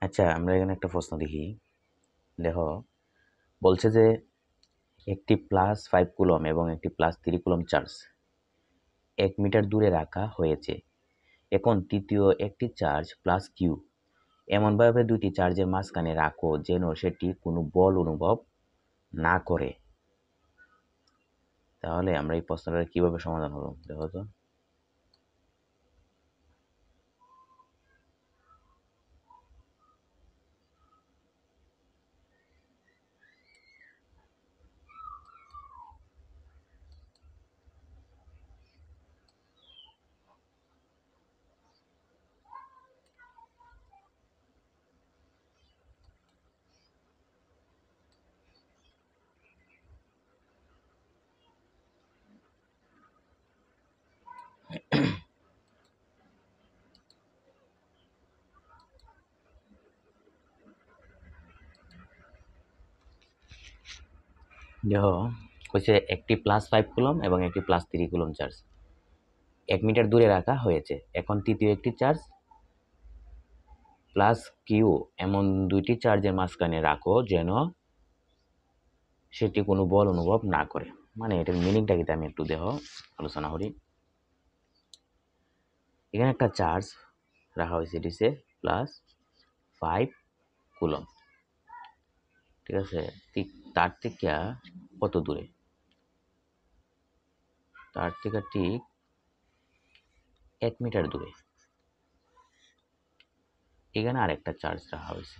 আচ্ছা, আমরা এখানে একটা প্রশ্ন দেখি। দেখো, বলছে যে একটি +5 কুলম এবং একটি +3 কুলম চার্জ 1 মিটার দূরে রাখা হয়েছে। এখন তৃতীয় একটি চার্জ +Q এমনভাবে দুটি চার্জের মাঝখানে রাখো যেন সেটি কোনো বল অনুভব না করে। তাহলে আমরা এই প্রশ্নটা কিভাবে সমাধান করব? দেখো তো। দেখো, কইছে একটি +5 কুলম এবং একটি +3 কুলম চার্জ 1 মিটার দূরে রাখা হয়েছে। এখন তৃতীয় একটি চার্জ +Q এমন দুইটি চার্জের মাঝখানে রাখো যেন সেটি কোনো বল অনুভব না করে। মানে এটার মিনিংটা কি আমি একটু আলোচনা করি। এখানে একটা চার্জ রাখা হয়েছে, এটি হচ্ছে +5 কুলম। ঠিক আছে, ঠিক তার থেকে কত দূরে? তার থেকে ঠিক 1 মিটার দূরে এখানে আরেকটা চার্জ রাখা হয়েছে,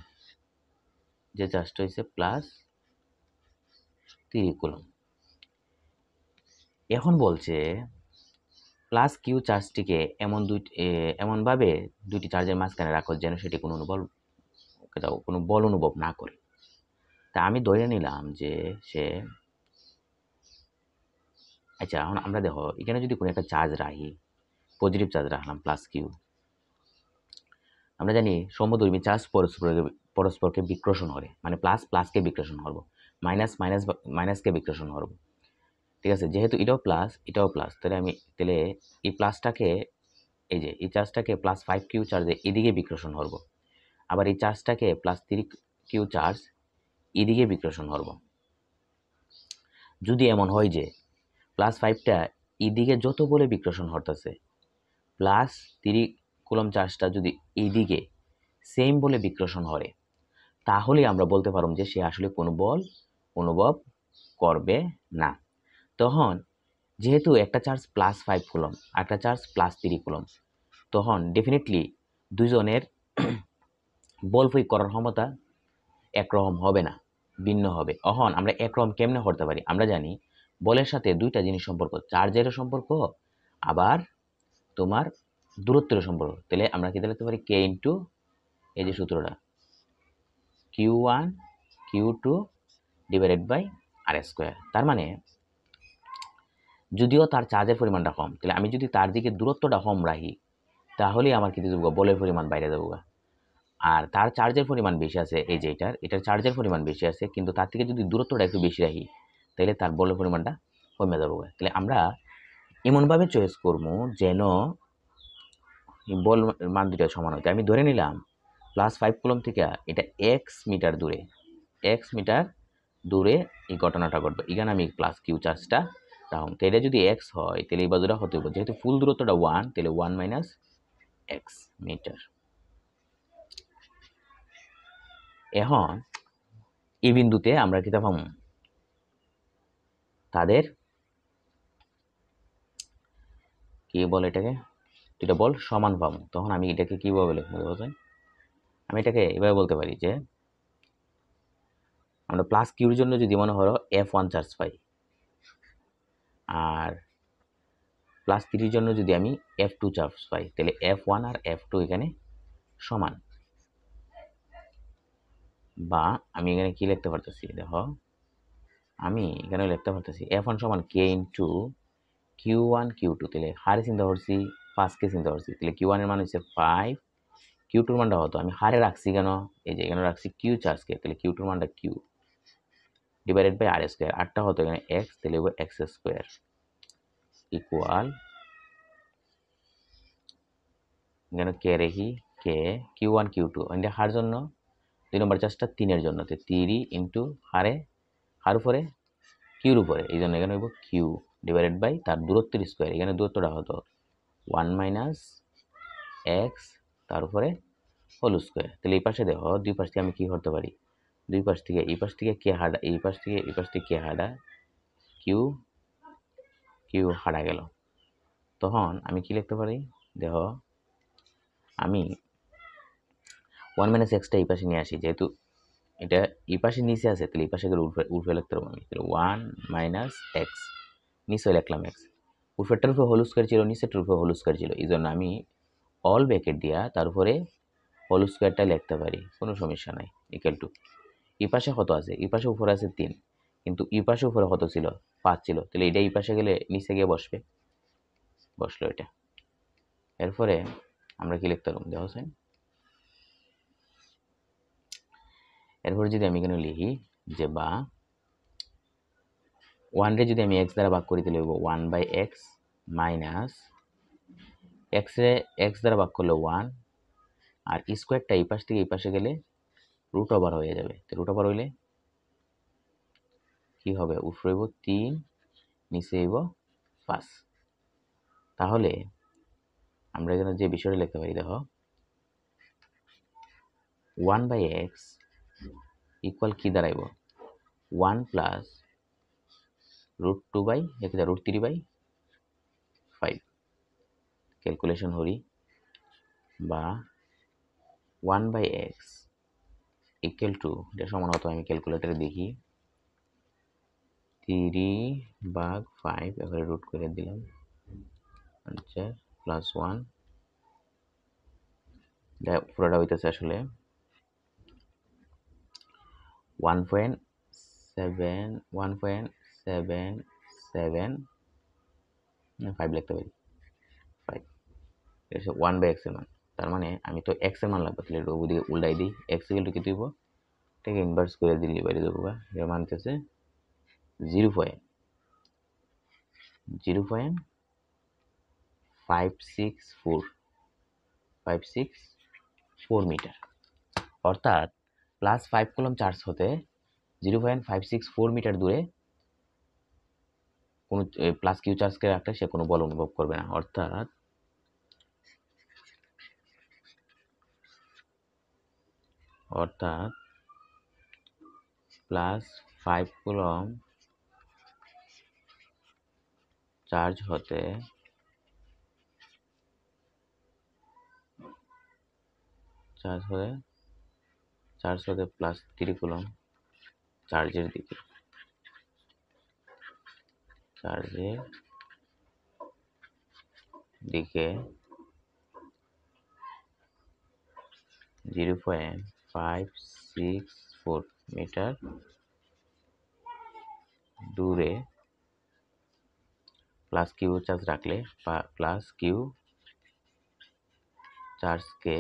যে চার্জটা হয়েছে +3 কুলম। এখন বলছে +Q চার্জটিকে এমনভাবে দুইটি চার্জের মাঝখানে রাখো যেন সেটি কোনো বল অনুভব না করে। তা আমি ধরে নিলাম যে সে, আচ্ছা এখন আমরা দেখো এখানে যদি কোনো একটা চার্জ রাখি, পজিটিভ চার্জ রাখলাম +Q, আমরা জানি সমধর্মী চার্জ পরস্পরকে বিকর্ষণ করে, মানে প্লাস প্লাসকে বিকর্ষণ করবো, মাইনাস মাইনাসকে বিকর্ষণ করবো। ঠিক আছে, যেহেতু এটাও প্লাস এটাও প্লাস, তাহলে এই প্লাসটাকে, এই চার্জটাকে +5Q চার্জে এদিকে বিকর্ষণ করবো, আবার এই চার্জটাকে +3Q চার্জ এদিকে বিকর্ষণ করবো। যদি এমন হয় যে +5টা এদিকে যত বলে বিকর্ষণ হতেছে, +3 কুলম চার্জটা যদি এইদিকে সেম বলে বিকর্ষণ করে, তাহলে আমরা বলতে পারব যে সে আসলে কোনো বল অনুভব করবে না। তখন যেহেতু একটা চার্জ +5 কুলম আর একটা চার্জ +3 কুলম, তখন ডেফিনেটলি দুজনের বল প্রয়োগ করার ক্ষমতা একরকম হবে না, ভিন্ন হবে। এখন আমরা একরকম কেমনে করতে পারি? আমরা জানি বলের সাথে দুইটা জিনিস সম্পর্ক, চার্জেরও সম্পর্ক, আবার তোমার দূরত্বের সম্পর্ক। তাহলে আমরা কি লিখতে পারি? কে ইন্টু এই যে সূত্রটা, Q1 Q2 divided by r²। তার মানে যদিও তার চার্জের পরিমাণটা কম, তাহলে আমি যদি তার দিকে দূরত্বটা কম রাখি, তাহলে আমার কি দেবো? বলের পরিমাণ বাইরে দেবো। আর তার চার্জের পরিমাণ বেশি আছে, এই যে এটার চার্জের পরিমাণ বেশি আছে, কিন্তু তার থেকে যদি দূরত্বটা একটু বেশি রাখি, তাহলে তার বলের পরিমাণটা কমে যাবো। তাহলে আমরা এমনভাবে চয়েস করবো যেন বল মান দুটা সমান হইতে। আমি ধরে নিলাম +5 কুলম থেকে এটা x মিটার দূরে এই ঘটনাটা ঘটবে। এখানে আমি +Q চার্জটা রাখুন। তো এটা যদি x হয়, তাহলে এই বাজুটা হতে হবে, যেহেতু ফুল দূরত্বটা 1, তাহলে 1 - x মিটার। এখন এই বিন্দুতে আমরা কি পাবো? তাদের কি বলে এটাকে, দুইটা বল সমান পাবো। তখন আমি এটাকে কিভাবে লিখবো? আমি এটাকে এভাবে বলতে পারি যে আমরা +Qর জন্য যদি মনে করো F1 চার্জ পাই, আর +3 জন্য যদি আমি F2 চার্জ পাই, তাহলে F1 আর F2 এখানে সমান। বা আমি এখানে কি লিখতে পারতেছি? দেখো, আমি এখানে লিখতে পারতেছি F1 সমান K ইন্টু Q1 Q2। তাহলে হারে চিন্তা করছি, 5কে চিন্তা করছি, তাহলে Q1 এর মান হচ্ছে 5, Q2 এর মানটা হতো, আমি হারে রাখছি কেন? এই যে এখানে রাখছি Q চার্জকে, তাহলে Q2 এর মানটা Q ডিভাইডেড বাই r²। আরটা হতো এখানে x, তাহলে x² ইকুয়াল, এখানে কে রেখি কে Q1 Q2 এটা হার জন্য 2 নম্বর চার্জটা 3 এর জন্য, তো 3 ইন্টু হার উপরে কিউর উপরে, এই জন্য এখানে হইব কিউ ডিভাইডেড বাই তার দূরত্বের স্কোয়ার। এখানে দূরত্বটা হতো 1 মাইনাস এক্স তার উপরে হোল স্কোয়ার। তাহলে এই পাশে দেখো দুই পাশ থেকে আমি কি করতে পারি, দুই পাশ থেকে এই পাশ থেকে কে হারা, এই পাশ থেকে এই পাশ থেকে কে হারা, কিউ কিউ হারা গেল। তখন আমি কি লিখতে পারি, দেখো আমি 1 মাইনাস এক্সটা এই পাশে নিয়ে আসি, যেহেতু এটা এই পাশে নিচে আছে তাহলে এই পাশে গেলে উল্ফে লিখতে পারবো আমি। তাহলে 1 মাইনাস এক্স নিচে লিখলাম এক্স, উপরেরটার উপরে হোল স্কোয়ার ছিল, নিচেরটার উপরে হোল স্কোয়ার ছিল, এই জন্য আমি অল ব্র্যাকেট দিয়া তার উপরে হোল স্কোয়ারটা লিখতে পারি, কোনো সমস্যা নাই। ইকুয়াল টু এই পাশে কত আছে, এই পাশে উপরে আছে 3, কিন্তু এই পাশে উপরে কত ছিল 5 ছিল, তাহলে এটা এই পাশে গেলে নিচে গিয়ে বসবে, বসলো এটা। এরপরে আমরা কি লিখতে পারবো দেখো সেন, এরপরে যদি আমি এখানে লিখি যে বা 1 রে যদি আমি এক্স দ্বারা ভাগ করি তাহলে হইব 1 বাই এক্স মাইনাস এক্স রে এক্স দ্বারা ভাগ করলে 1, আর স্কোয়ারটা এই পাশ থেকে এই পাশে গেলে রুট ওভার হয়ে যাবে। তো রুট ওভার হইলে কি হবে, উপরে হইব 3 নিচে হইব 5। তাহলে আমরা এখানে যে বিষয়টা লিখতে পারি দেখো 1 বাই এক্স ইকুয়াল কি দাঁড়াইব 1 প্লাস রুট 2 বাই এখানে রুট 3 বাই 5। ক্যালকুলেশন করি, বা 1 বাই এক্স ইকুয়াল টু, এটা সমান হতো, আমি ক্যালকুলেটারে দেখি 3 ভাগ 5 এবারে রুট করে দিলাম, আচ্ছা প্লাস 1, পুরোটা হইতেছে আসলে 1.775 লিখতে পারি 5, এটা হচ্ছে 1 বাই এক্স এর মান। তার মানে আমি তো এক্স এর মান লাগবে, তাহলে ওদিকে উল্টাই দিই, এক্স ইকুয়াল টু কি দিব, এটাকে ইনভার্স করে দিলে বাইরে দেবো, এর মান হচ্ছে 0.564 মিটার, অর্থাৎ প্লাস 5 কুলম চার্জ হতে 0.564 মিটার দূরে কোনো প্লাস কিউ চার্জকে রাখলে সে কোনো বল অনুভব করবে না। অর্থাৎ প্লাস 5 কুলম চার্জ হতে প্লাস 3 কুলম চার্জের দিকে 0.564 মিটার দূরে প্লাস কিউ চার্জ রাখলে, প্লাস কিউ চার্জকে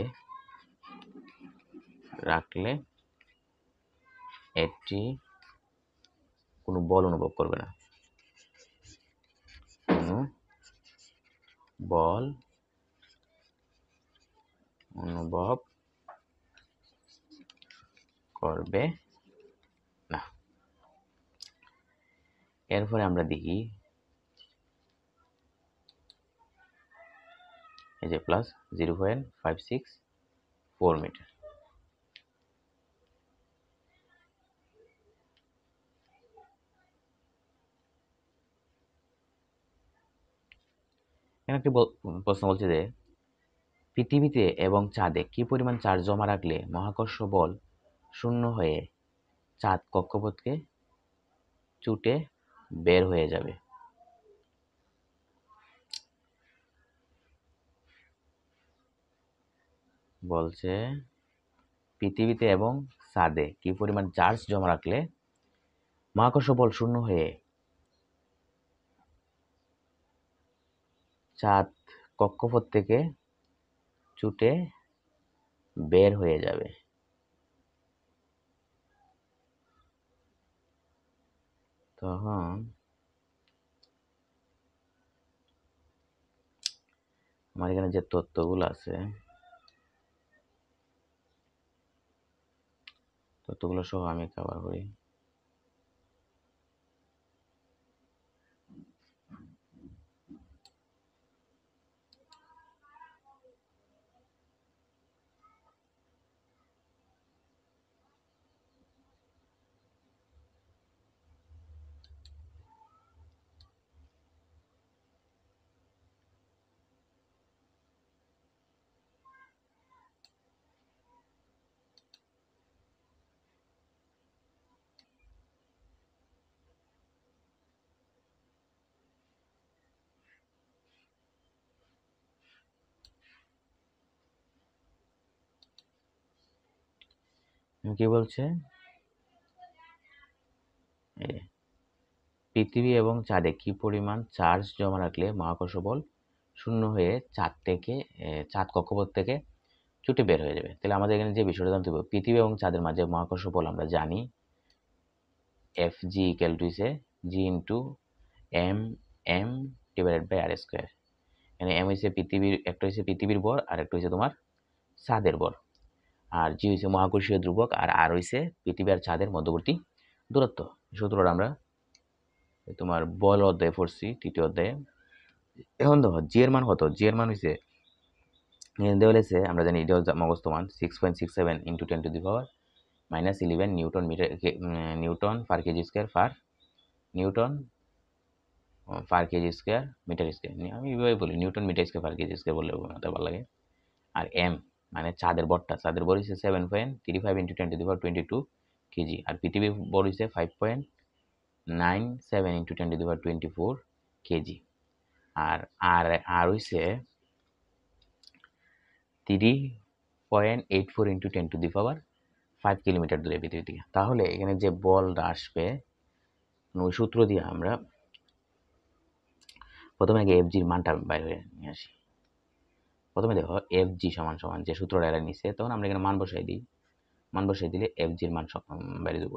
রাখলে এটি কোনো বল অনুভব করবে না, কোনো বল অনুভব করবে না। এরপরে আমরা দেখি এই যে প্লাস 0.564 মিটার। এখানে একটি প্রশ্ন বলছে যে পৃথিবীতে এবং চাঁদে কি পরিমাণ চার্জ জমা রাখলে মহাকর্ষ বল শূন্য হয়ে চাঁদ কক্ষপথকে ছুটে বের হয়ে যাবে। বলছে পৃথিবীতে এবং চাঁদে কি পরিমাণ চার্জ জমা রাখলে মহাকর্ষ বল শূন্য হয়ে চাঁদ কক্ষপথ থেকে ছুটে বের হয়ে যাবে। তখন আমার এখানে যে তথ্যগুলো আছে ততগুলো সহ আমি কভার করি। কি বলছে, পৃথিবী এবং চাঁদে কি পরিমাণ চার্জ জমা রাখলে মহাকর্ষ বল শূন্য হয়ে চাঁদ কক্ষপথ থেকে ছুটে বের হয়ে যাবে। তাহলে আমাদের এখানে যে বিষয়টা জানতে হবে, পৃথিবী এবং চাঁদের মাঝে মহাকর্ষ বল আমরা জানি এফ জি ইকুয়াল টু হইছে G into M M divided by R square. এখানে এম হইছে পৃথিবীর, একটা হইছে পৃথিবীর ভর আর একটা হইছে তোমার চাঁদের ভর, আর জি হইছে মহাকর্ষীয় ধ্রুবক, আর হইছে পৃথিবী আর চাঁদের মধ্যবর্তী দূরত্ব। সূত্রটা আমরা তোমার বল অধ্যায়ে পড়ছি, তৃতীয় অধ্যায়ে। এখন দেখো জি এর মান কত, জি এর মান হইছে দেওয়া হয়েছে, আমরা জানি এটা মগস্ত মান 6.67 into 10⁻⁻11 newton metre newton per kg square newton per kg square metre square. আমি এইভাবে বলি newton metre square per kg square বললে আমাদের ভালো লাগে। আর এম মানে চাঁদের ভর হচ্ছে 7.35 ইন্টু 10⁻22 কেজি, আর পৃথিবীর ভর হচ্ছে 5.97 ইন্টু 10⁻24 কেজি। আর আর আর হইছে 3.84 ইন্টু 10⁵ কিলোমিটার দূরে পৃথিবী থেকে। তাহলে এখানে যে বলটা আসবে ওই সূত্র দিয়ে আমরা প্রথমে আগে এফ জির মানটা বাইরে নিয়ে আসি। প্রথমে দেখো এফ জি সমান সমান যে সূত্রটা এরা নিচ্ছে, তখন আমরা এখানে মান বসাই দিই। মান বসাই দিলে এফ জির মান বাইরে দেবো।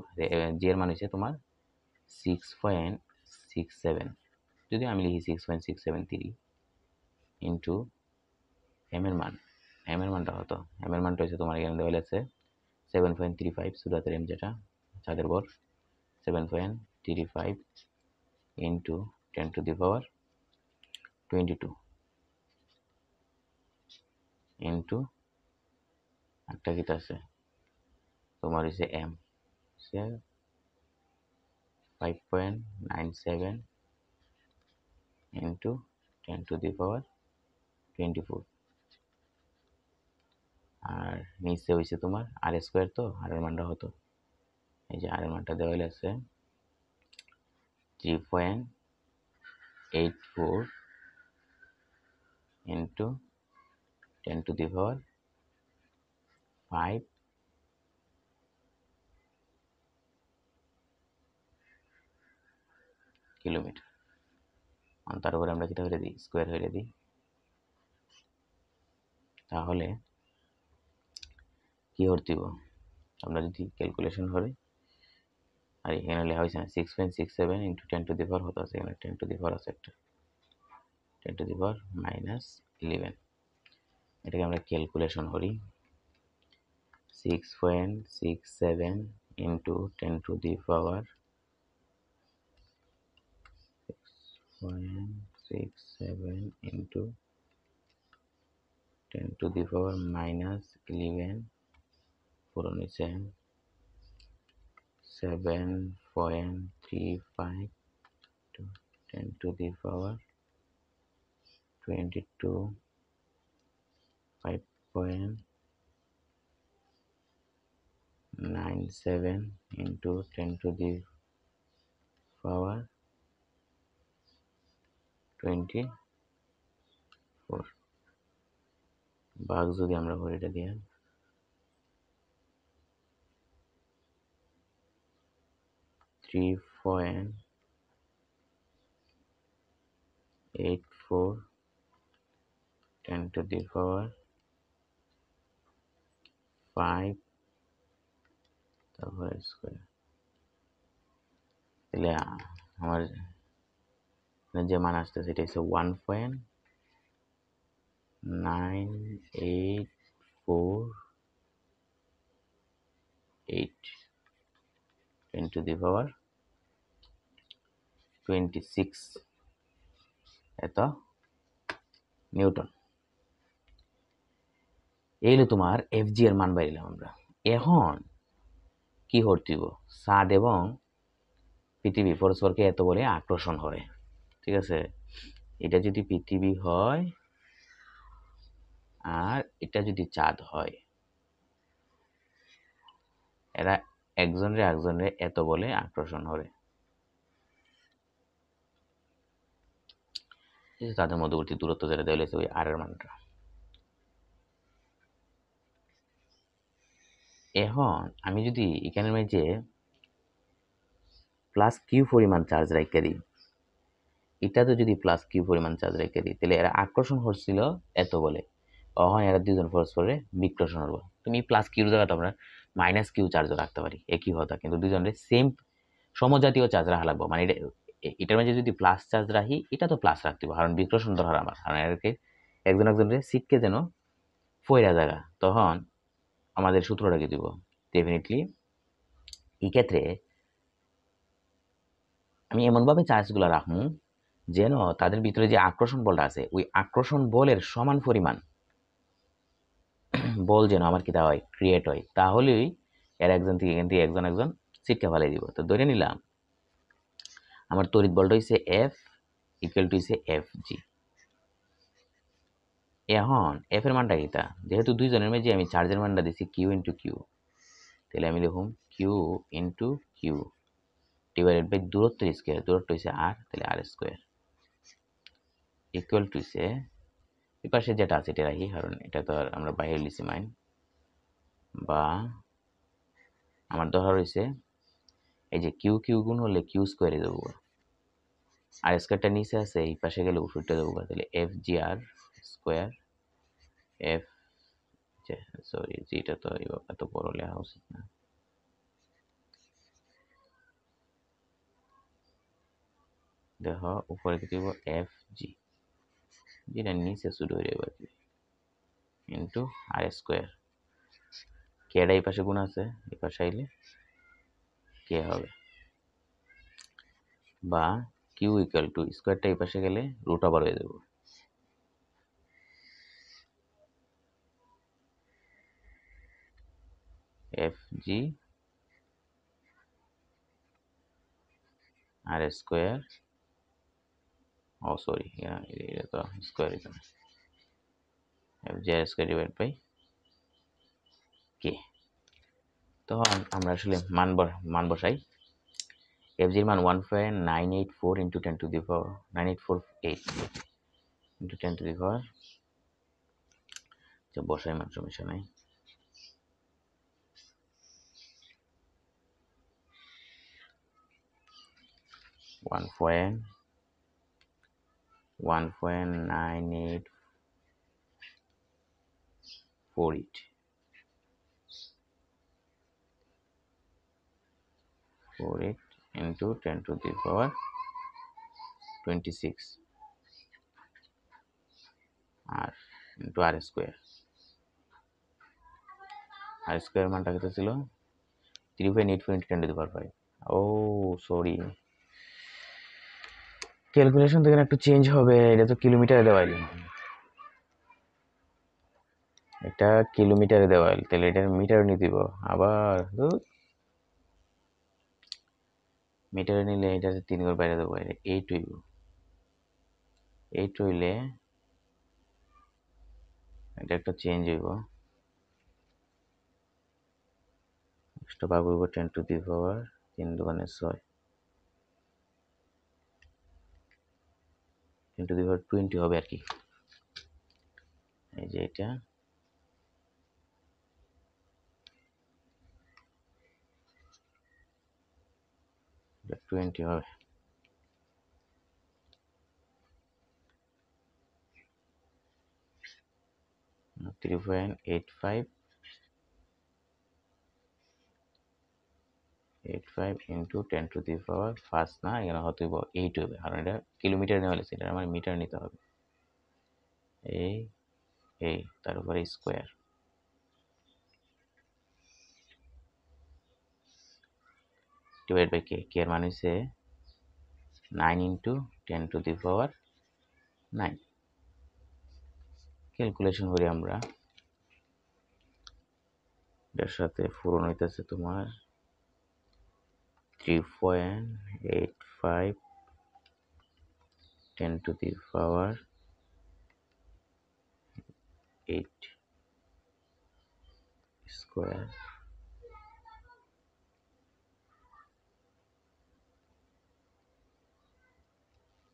জি এর মান হচ্ছে তোমার 6.67, যদি আমি লিখি 6.673 ইন্টু এম এর মানটা হতো, এম এর মানটা হচ্ছে তোমার এখানে দেওয়া আছে 7.35 সুরাতের এম, যেটা চাঁদের ভর 7.35 ইন্টু 10⁻22 ইন্টু একটা কিতা আছে তোমার হচ্ছে এম সে 5.97 ইন্টু 10⁻24, আর নিচে হয়েছে তোমার আর স্কোয়ার, তো আর এর মানটা হতো এই যে আর এর মানটা দেওয়া আছে 3.84 ইন্টু 10⁵ কিলোমিটার। তার উপরে আমরা কিটা হয়ে দিই, স্কোয়ার হয়ে দিই। তাহলে কি করতে হবে, আমরা যদি ক্যালকুলেশন করি, আর এখানে লেখা হয়েছে না 6.67 ইন্টু 10⁻, হতো আছে এখানে 10⁻ আছে একটা 10⁻−11, এটাকে আমরা ক্যালকুলেশন করি 6.67 ইন্টু 10⁻, 6.67 ইন্টু 10⁻−11 পূরণ হয়েছে 7.35 to 10⁻22 5.97 into 10⁻24 ভাগ যদি আমরা করি এটা দিয়ে 3.84 10⁻5 তারপরে স্কোয়ার। তাহলে আমার যে মান আসছে সেটা হচ্ছে 1.9848। 10⁻26 এত নিউটন। এই হলো তোমার এফজি এর মান বাইলাম আমরা। এখন কি করতেইব, চাঁদ এবং পৃথিবী পরস্পরকে এত বলে আকর্ষণ করে, ঠিক আছে? এটা যদি পৃথিবী হয় আর এটা যদি চাঁদ হয়, এরা একজনের এত বলে আকর্ষণ করে। তাদের মধ্যবর্তী দূরত্ব যেটা দেওয়া হয়েছে ওই আর এর মানটা। এখন আমি যদি এখানের মাঝে প্লাস কিউ পরিমাণ চার্জ রাখতে দিই, এটাতে যদি প্লাস কিউ পরিমাণ চার্জ রেখে দিই, তাহলে এরা আকর্ষণ করছিল এত বলে, তখন এরা দুজন পরস্পরে বিকর্ষণ হবো। তুমি প্লাস কিউর জায়গায় আমরা মাইনাস কিউ চার্জও রাখতে পারি, একই কথা, কিন্তু দুজনের সেম সমজাতীয় চার্জ রাখা লাগবো। মানে এটার মাঝে যদি প্লাস চার্জ রাখি, এটা তো প্লাস রাখতে হবে, কারণ বিকর্ষণ দরকার আমার, কারণ এরকে একজনের সিটকে যেন ফয়রা জায়গা, তখন আমাদের সূত্রটা কি দিব, ডেফিনেটলি এই ক্ষেত্রে আমি এমনভাবে চার্জগুলো রাখবো যেন তাদের ভিতরে যে আকর্ষণ বলটা আছে, ওই আকর্ষণ বলের সমান পরিমাণ বল যেন আমার কি তা হয়, ক্রিয়েট হয়। তাহলেই এর একজন থেকে এখান থেকে একজন ছিটকে ফেলাই দিব। তো ধরে নিলাম আমার তড়িৎ বলটা হচ্ছে এফ ইকুয়াল টু হচ্ছে এফ জি। এখন এফ এর মানটা কিটা, যেহেতু দুইজনের মাঝে আমি চার্জের মানটা দিচ্ছি কিউ ইন্টু কিউ, তাহলে আমি লিখুন q into q divided by দূরত্বের স্কোয়ার, দূরত্ব হচ্ছে আর, তাহলে আর স্কোয়ার ইকুয়াল টু হচ্ছে এই পাশে যেটা আছে এটা রাখি, কারণ এটা তো আর আমরা বাইরে লিখছি মাইন, বা আমার ধরা রয়েছে এই যে কিউ কিউ গুণ হলে কিউ স্কোয়ারে দেবো, আর স্কোয়ারটা নিচে আছে, এই পাশে গেলে উপরটা দেবো, তাহলে F G R square, F sorry জিটা তো এত বড় লেখা উচিত না, দেখো উপরে কি দেবো এফ জি, যেটা নিচে শুরু হয়ে যাবে ইন্টু আর স্কোয়ার, কেটা এই পাশে গুণ আছে, এই পাশে আইলে কে হবে, বা কিউ ইকুয়াল টু স্কোয়ারটা এই পাশে গেলে রুট ওভার হয়ে যাবে, F G R square, oh sorry এটা তো স্কোয়ার এখানে, F G R square divide by K. তখন আমরা আসলে মান বসাই, এফ জির মান 1.984 into 10 to the power 9848 into 10 to the power, বসাই মান সমস্যা নাই, 1.9848 into 10 to the power 26 আর into r square, r square মানটা কত ছিল 3.84 into 10 to the power 5। ও সরি, ক্যালকুলেশন থেকে একটু চেঞ্জ হবে, এটা তো কিলোমিটারে দেওয়া, এটা কিলোমিটারে দেওয়া, তাহলে এটা মিটার নিয়ে দিব, আবার মিটারে নিলে এটা 3 করে বাইরে দেবো, 8 হইব, 8 হইলে এটা একটা চেঞ্জ হইব, এক্সট্রা ভাগ হইব 10 টু দি পাওয়ার 3 দুগুণে 6, 10 টু দি পাওয়ার 20 হবে আর কি, এই যে এটা 20 হবে। 3.85 into 10 to the power first না, এখানে হতে হইব 8 হবে, কারণ এটা কিলোমিটার নেওয়া হয়েছে, এটা আমার মিটার নিতে হবে, এই এই তার উপরে স্কোয়ার, ডিভাইড বাই কে, কে এর মান হচ্ছে 9 into 10 to the power 9। Calculation করি আমরা, এর সাথে পূরণ হইতেছে তোমার 3.85 10 টু দি পাওয়ার 8 স্কোয়ার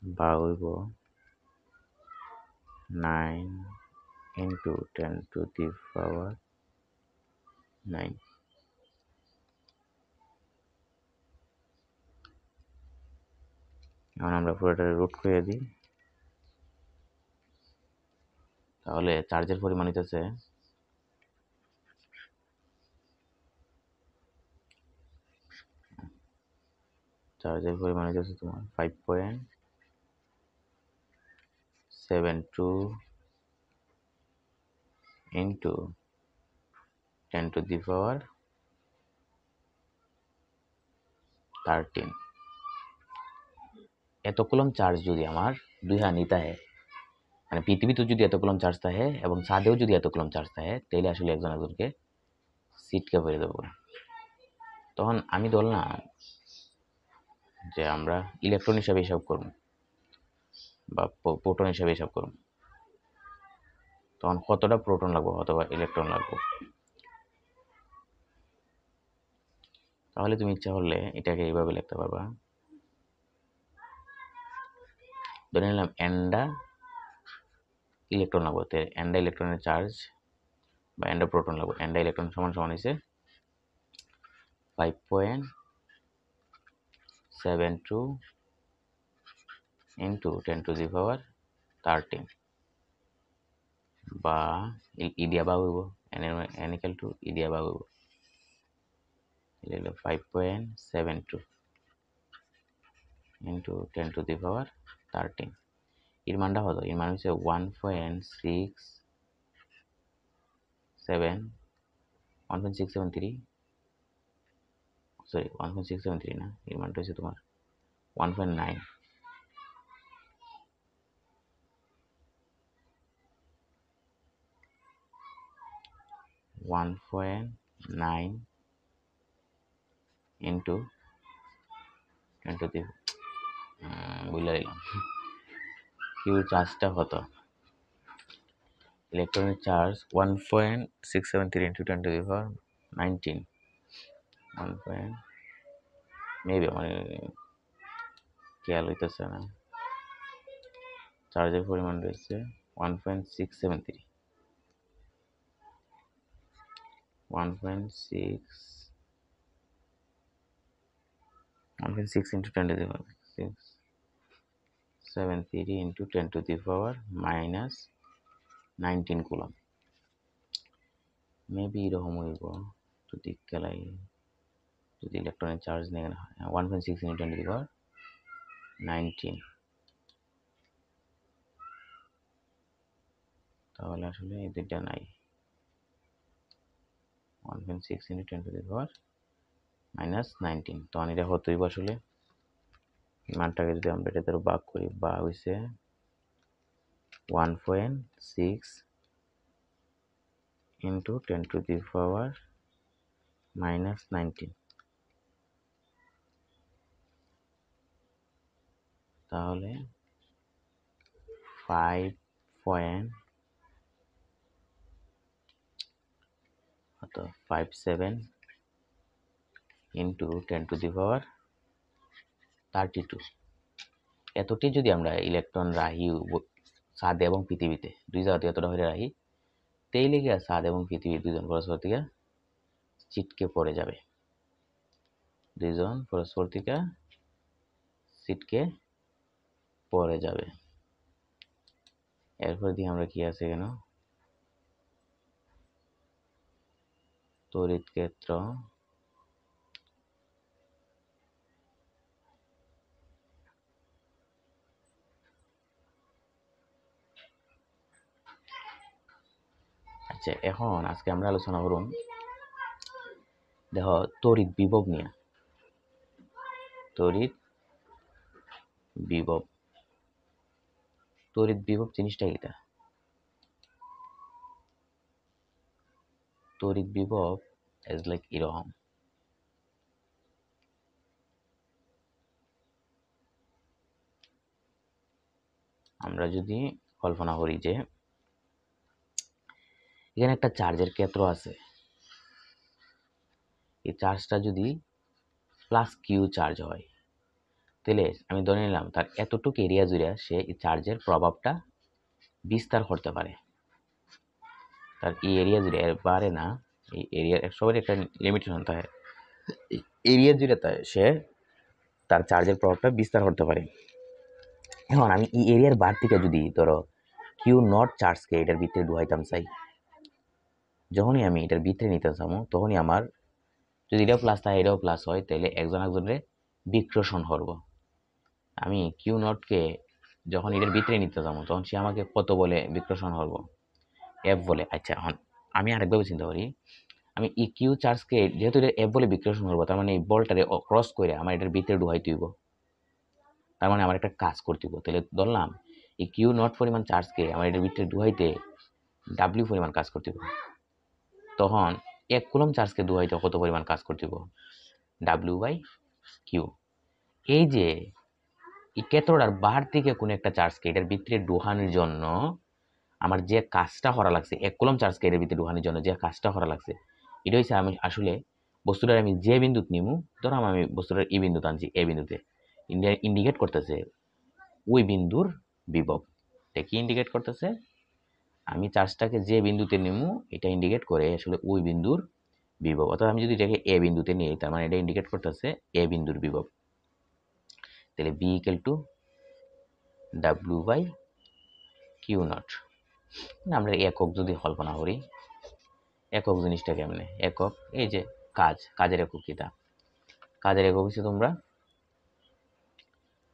বা হইব 9 ইন্টু 10 টু দি পাওয়ার 9। এখন আমরা পুরোটা রুট করে দিই, তাহলে চার্জের পরিমাণ হইতেছে তোমার 5.72 ইন্টু 10 টু দি পাওয়ার 13। এত কুলম চার্জ যদি আমার দুই হাত নিতে হয়, মানে পৃথিবীতে যদি এত কুলম চার্জ থাকে এবং ছাদেও যদি এত কুলম চার্জ থাকে, তাহলে আসলে একজন একজনকে সিটকে ভরে দেবো। তখন আমি ধরলাম যে আমরা ইলেকট্রন হিসাবে হিসাব করব বা প্রোটন হিসাবে হিসাব করব, তখন কতটা প্রোটন লাগবে অথবা ইলেকট্রন লাগবে। তাহলে তুমি ইচ্ছা করলে এটাকে এইভাবে লিখতে পারবা, ধরে নিলাম এনডা ইলেকট্রন লাগবে, তো এনডা ইলেকট্রনের চার্জ বা এনডা প্রোটন লাগবে। এনডা ইলেকট্রন সমান সমান হয়েছে 5.72 ইন্টু 10 টু দি পাওয়ার 13 বা ই দিয়া ভাগ হইব, এন ইকুয়াল টু ই দিয়া ভাগ হইব, এটা হলো 5.72 ইন্টু 10 টু দি পাওয়ার 13। এর মানটা কত? এর মান হচ্ছে 1.673, সরি 1.673 না, এর মানটা হচ্ছে তোমার 1.9। 1.9 ইন্টু 10 টু দি বুঝলে দিলাম কিউ চার্জটা কত, electronic charge 1.673 into 10 to the power 19। Maybe আমার খেয়াল হইতেছে না, চার্জের পরিমাণ রয়েছে 1.673, 1.6 into 10 to the power 673 into 10 to the power minus 19 coulomb. Maybe এরকম হইব যদি খেলাই, যদি ইলেকট্রনের চার্জ নেই 1.6 ইন্টু 10 টু দি পাওয়ার 19, তাহলে আসলে এই দুইটা নাই। 1.6 into 10 to the power minus 19, তখন এটা কত হইব আসলে, মানটাকে যদি আমরা এটা দ্বারা ভাগ করি, বা হইছে 1.6 into 10 to the power minus 19, তাহলে 5.57 ইন্টু 10 টু দি পাওয়ার 32। এতটি যদি আমরা ইলেকট্রন রাহি চাঁদে এবং পৃথিবীতে দুই জায়গাতে এতটা হয়ে রাহি, তেই লেগে চাঁদ এবং পৃথিবী দুজন পরস্পর থেকে ছিটকে পড়ে যাবে, দুইজন পরস্পর থেকে ছিটকে পড়ে যাবে। এরপর দিয়ে আমরা কি আছে কেন, তড়িৎ ক্ষেত্র আচ্ছা, এখন আজকে আমরা আলোচনা করুন দেখো তড়িৎ বিভব নিয়ে। তড়িৎ বিভব। তড়িৎ বিভব জিনিসটা এটা, তড়িৎ বিভব ইজ লাইক এরকম। আমরা যদি কল্পনা করি যে এখানে একটা চার্জের ক্ষেত্র আছে, এই চার্জটা যদি প্লাস কিউ চার্জ হয়, তাহলে আমি ধরে নিলাম তার এতটুকু এরিয়া জুড়ে সে এই চার্জের প্রভাবটা বিস্তার করতে পারে। তার এই এরিয়া জুড়ে বাড়ে না, এই এরিয়া সবারই একটা লিমিটেশন থাকে, এরিয়া জুড়ে সে তার চার্জের প্রভাবটা বিস্তার করতে পারে। এখন আমি এই এরিয়ার বার থেকে যদি ধরো কিউ নট চার্জকে এটার ভিতরে ঢুকাইতাম চাই, যখনই আমি এটার ভিতরে নিতে চাবো তখনই আমার যদি এটাও প্লাস থাকে এটাও প্লাস হয়, তাহলে একজন একজনের বিকর্ষণ করব। আমি কিউ নটকে যখন এটার ভিতরে নিতে যাবো তখন সে আমাকে কত বলে বিকর্ষণ করব, এফ বলে। আচ্ছা, এখন আমি আরেকভাবে চিন্তা করি, আমি ই কিউ চার্জকে যেহেতু এটা এফ বলে বিকর্ষণ করবো, তার মানে এই বলটারে ক্রস করে আমার এটার ভিতরে ঢুকাই তুইব, তার মানে আমার একটা কাজ করতে হবে। তাহলে ধরলাম এই কিউ নট পরিমাণ চার্জকে আমার এটার ভিতরে ঢুকাইতে ডাব্লিউ পরিমাণ কাজ করতে হবে। তখন 1 কুলম চার্জকে ঢুকাইতে কত পরিমাণ কাজ করতে হবে? ডাব্লিউ বাই কিউ। এই যে এই ক্ষেত্রটার বাহার থেকে কোনো একটা চার্জকে এটার ভিতরে ঢুকানোর জন্য আমার যে কাজটা করা লাগছে, 1 কুলম চার্জকে এটার ভিতরে ঢুকানোর জন্য যে কাজটা করা লাগছে, এটা হচ্ছে আমি আসলে বস্তুটার আমি যে বিন্দুত নিমু, ধরো আমি বস্তুটার ই বিন্দুতে আনছি, এ বিন্দুতে ইন্ডিকেট করতেছে ওই বিন্দুর বিভব। এটা কি ইন্ডিকেট করতেছে? আমি চার্জটাকে যে বিন্দুতে নিমু এটা ইন্ডিকেট করে আসলে ওই বিন্দুর বিভব। অর্থাৎ আমি যদি এটাকে এ বিন্দুতে নিই, তার মানে এটা ইন্ডিকেট করতেছে এ বিন্দুর বিভব। তাহলে v equal to W by Q naught. আমরা একক যদি কল্পনা করি, একক জিনিসটা কেমনে? একক এই যে কাজের একক, কিটা কাজের একক হচ্ছে তোমরা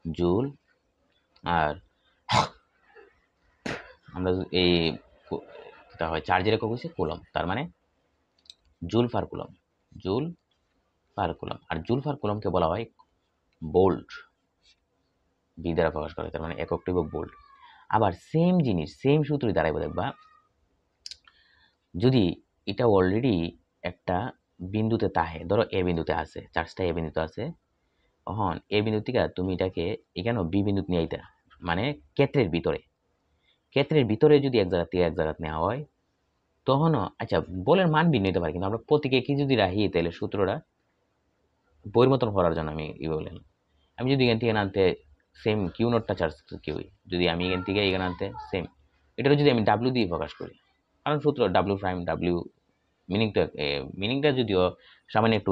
জুল, আর আমরা এই যেটা হয় চার্জের একক হচ্ছে কুলম, তার মানে joule per coulomb, joule per coulomb. আর জুল পার কুলমকে বলা হয় ভোল্ট, বি দ্বারা প্রকাশ করে, তার মানে এককটি ভোল্ট। আবার সেম জিনিস সেম সূত্রই দাঁড়াইব, দেখবা যদি এটা অলরেডি একটা বিন্দুতে তাহে, ধরো এ বিন্দুতে আছে, চার্জটা এ বিন্দুতে আছে, তখন এ বিন্দু থেকে তুমি এটাকে এখানে বি বিন্দুতে নিয়ে আইতা, মানে ক্ষেত্রের ভিতরে যদি এক জায়গা থেকে এক জায়গা নেওয়া হয় তখনও আচ্ছা বলের মান ভিন্ন হতে পারে, কিন্তু আমরা প্রতীকে কি যদি রাখি তাহলে সূত্রটা পরিবর্তন করার জন্য আমি বললাম, আমি যদি এখান থেকে আনতে সেম কিউ নটটা চার্জ কিউই, যদি আমি এখান থেকে এখানে আনতে সেম, এটাকে যদি আমি ডাব্লিউ দিয়ে প্রকাশ করি, কারণ সূত্র ডাব্লিউ প্রাইম ডাব্লিউ মিনিংটা যদিও সামান্য একটু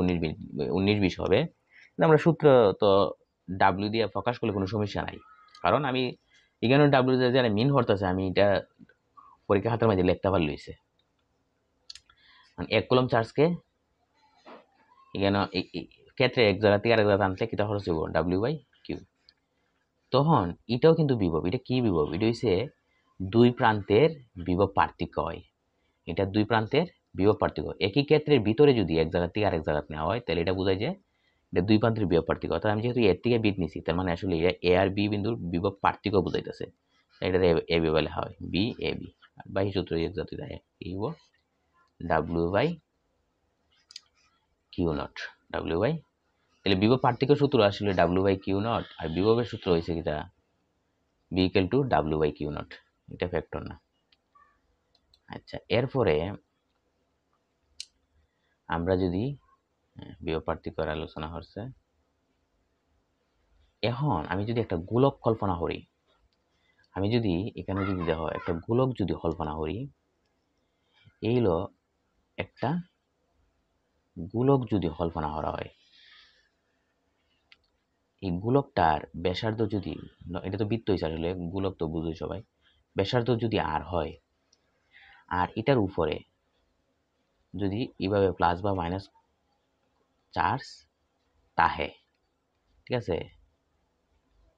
19-20 হবে, কিন্তু আমরা সূত্র তো ডাব্লিউ দিয়ে প্রকাশ করলে কোনো সমস্যা নাই। কারণ আমি এখানে ডাব্লিউ দিয়ে যারা মিন করতেছে আমি এটা পরীক্ষা খাতার মধ্যে লিখতে পারলে হয়েছে। 1 কুলম চার্জকে এখানে ক্ষেত্রে এক জায়গা থেকে আরেক জায়গা আনতে কিটা খরচ হইব? W by q. তখন এটাও কিন্তু বিভব। এটা কি বিভব? এটা হচ্ছে দুই প্রান্তের বিভব পার্থক্য হয়। এটা দুই প্রান্তের বিভব পার্থক্য। একই ক্ষেত্রের ভিতরে যদি এক জায়গা থেকে আরেক জায়গা নেওয়া হয় তাহলে এটা বোঝায় যে এটা দুই প্রান্তের বিভব পার্থক্য। অর্থাৎ আমি যেহেতু এর থেকে বিট নিছি, তার মানে আসলে এটা এ আর বি বিন্দুর বিভব পার্থক্য বোঝাইতেছে। এটা এ বি বলে হয়, বি এ বি। বাহি সূত্র যাতে দেয় কি হইব? W by Q naught, W by, তাহলে বিভব পার্থক্য সূত্র আসলে ডাব্লিউ বাই কিউ নট, আর বিভবের সূত্র হয়েছে কিটা V equal to W by Q naught. এটা ফ্যাক্টর না। আচ্ছা, এরপরে আমরা যদি বিভব পার্থক্যের আলোচনা হচ্ছে, এখন আমি যদি একটা গোলক কল্পনা করি, আমি যদি এখানে যদি দেখো একটা গোলক যদি কল্পনা করি, এই হলো একটা গোলক যদি কল্পনা করা হয়, এই গোলকটার ব্যাসার্ধ যদি, এটা তো বৃত্ত হিসাবে আসলে গোলক তো বুঝোই সবাই, ব্যাসার্ধ যদি আর হয়, আর এটার উপরে যদি এইভাবে প্লাস বা মাইনাস চার্জ তাহে, ঠিক আছে,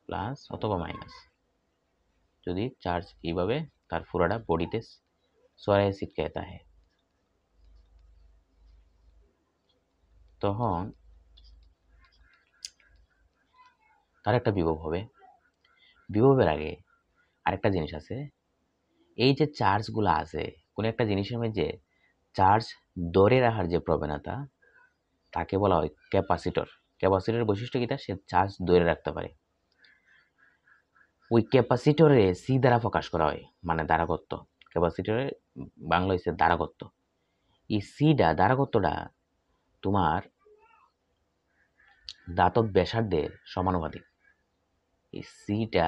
প্লাস অথবা মাইনাস যদি চার্জ এইভাবে তার পুরাটা বডিতে ছড়াই ছিটকে তাহে, তখন তার একটা বিভব হবে। বিভবের আগে আরেকটা জিনিস আছে, এই যে চার্জগুলো আছে কোনো একটা জিনিসের মধ্যে চার্জ ধরে রাখার যে প্রবণতা তাকে বলা হয় ক্যাপাসিটর। ক্যাপাসিটরের বৈশিষ্ট্য কিটা, সে চার্জ ধরে রাখতে পারে। ওই ক্যাপাসিটরে সি দ্বারা প্রকাশ করা হয়, মানে ধারকত্ব। ক্যাপাসিটরে বাংলা হচ্ছে ধারকত্ব। এই সিটা ধারকত্বটা তোমার ধাতব ব্যাসার্ধের সমানুপাতিক। এই সিটা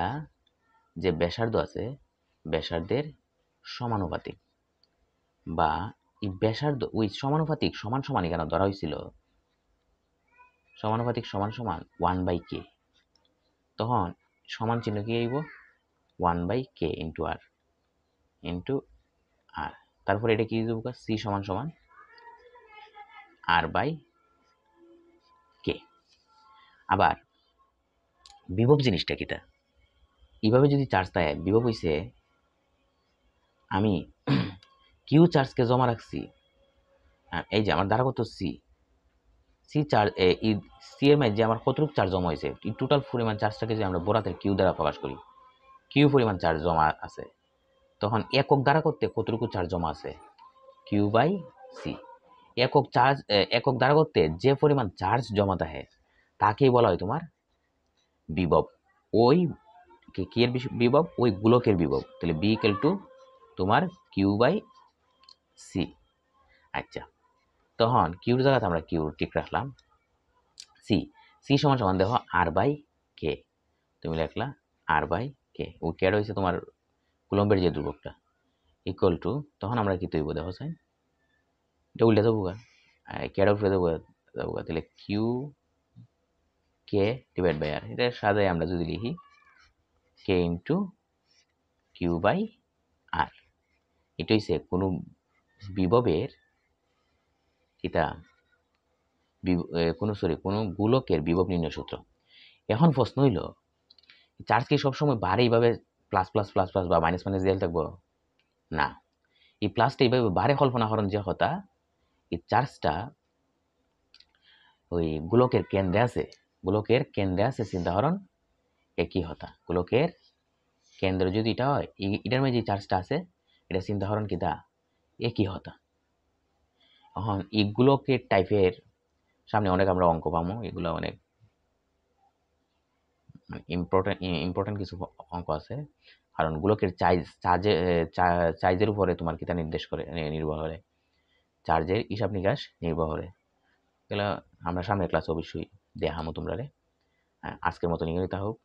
যে ব্যাসার্ধ আছে ব্যাসার্ধের সমানুপাতিক, বা এই ব্যাসার্ধ ওই সমানুপাতিক সমান সমান কেন ধরা হয়েছিল, সমানুপাতিক সমান সমান 1/k, তখন সমান চিহ্ন কি আইব 1/k ইন্টু আর ইন্টু আর, তারপরে এটা কি দিব, সি সমান সমান r/k। আবার বিভব জিনিসটা কিটা, এইভাবে যদি চার্জ থাকে, বিভব হইছে আমি কিউ চার্জকে জমা রাখছি, এই যে আমার ধারকত্ব সি, সি চার্জ সি এর মধ্যে আমার কতটুকু চার্জ জমা হয়েছে, এই টোটাল পরিমাণ চার্জটাকে যদি আমরা বড়াতের কিউ দ্বারা প্রকাশ করি, কিউ পরিমাণ চার্জ জমা আছে, তখন একক ধারকত্বে কতটুকু চার্জ জমা আছে, কিউ বাই সি। একক ধারকত্বে যে পরিমাণ চার্জ জমা থাকে তাকেই বলা হয় তোমার বিভব। ওই কি এর বিভব, ওই গোলকের বিভব। তাহলে বি ইকুয়াল টু তোমার কিউ বাই সি। আচ্ছা, তখন কিউর জায়গাতে আমরা কিউ ঠিক রাখলাম, সি সি সমান সমান দেখো r/k, তুমি লিখলা r/k, ও কেটা হয়েছে তোমার কুলম্বের যে ধ্রুবকটা, ইকুয়াল টু, তখন আমরা কি তৈব দেখো সাইন, এটা উল্টে দেবো কেটা উল্টে দেবো, তাহলে কিউ কে ডিভাইড বাই আর, এটা সাজাই আমরা যদি লিখি কে ইন্টু কিউ বাই আর। এটা হচ্ছে কোনো বিভবের এটা কোনো গোলকের বিভব নির্ণয় সূত্র। এখন প্রশ্ন হইল, চার্জ কি সবসময় বারে এইভাবে প্লাস প্লাস প্লাস প্লাস বা মাইনাস মাইনাস দিয়ে থাকবো? না, এই প্লাসটা এইভাবে বারে কল্পনা করেন যে কথা, এই চার্জটা ওই গোলকের কেন্দ্রে আছে চিন্তা করেন একই হতা। গোলকের কেন্দ্র যদি এটা হয়, এটার মধ্যে যে চার্জটা আছে এটা চিন্তা করেন কি তা একই হতা। এখন এই গোলকের টাইপের সামনে অনেক আমরা অঙ্ক পাবো, এগুলো অনেক ইম্পর্টেন্ট কিছু অঙ্ক আছে, কারণ গোলকের চার্জের উপরে তোমার কিতা নির্দেশ করে, নির্ভর করে, চার্জের হিসাব নিকাশ নির্ভর করে। এগুলো আমরা সামনের ক্লাসে অবশ্যই দেখামো তোমরা। আজকের মতো নিয়মিত হোক,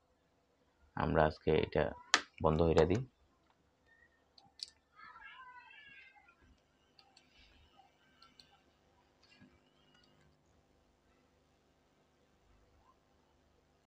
আমরা আজকে এটা বন্ধ হইয়া দিই।